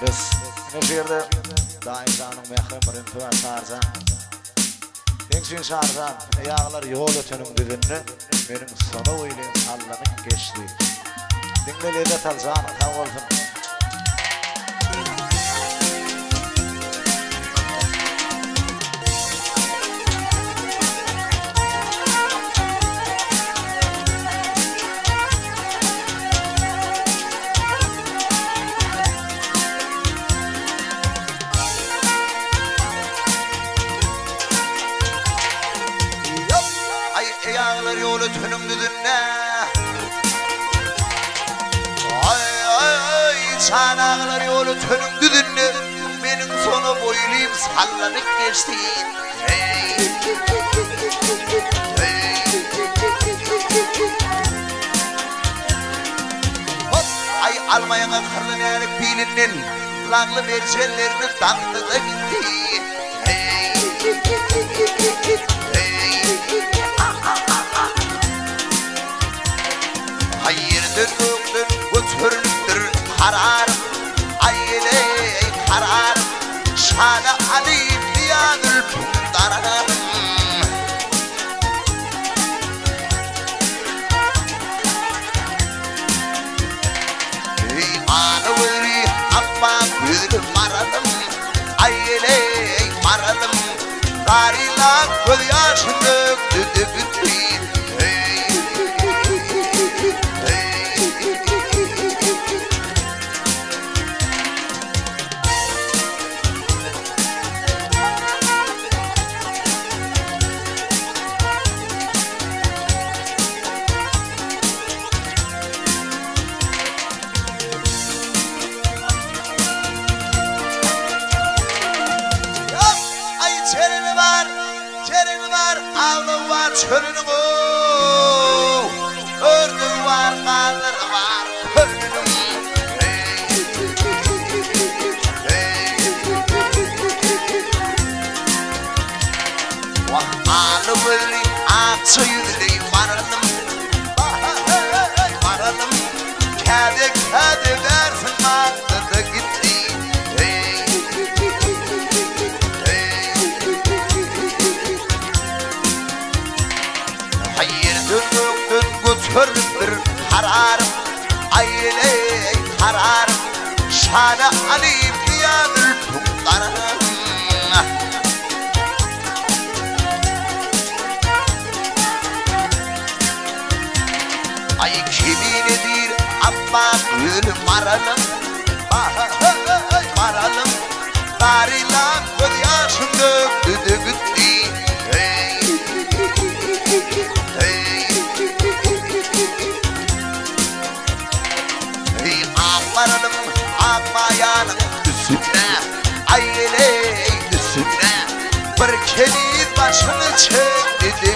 Biz ne yerde daimcanın mehremerin tüva sarsan Dençin sarsan ayağlar yol ötünün düdünlü Benim sonu oyluyum Allah'ın geçti Dinle lezzet alsan tam olsun Ayağlar yolu tönüm düdünne Ay çanağlar yolu tönüm düdünne Benim sonu boyluyum sallanıp geçti Hey Hop ay almayana kırlın erik bilinin Lağlı mercellerini damladı gitti Hey Hayırdır öğün götüründür kararım Ayley kararım Şana alayım diyanır bundarım İmanı veri amma gül maralım Ayley maralım Darila göz yaşın döktü bitti Alnı var, çölünün o Ördüğü var, kaldırı var, kölünün Ağlı böyle akçı yüzlü varalım Varalım Kâde kâde versin mağdada gitti Hayırdır götüründür kararım Ayley kararım Şana alayım diyanır bundarım Ay kimin edir amma gül maralım Maralım Darila göz yaşım döktü gitti Maralım akmayanın üstüne Ayley üstüne Bir keliz başını çekti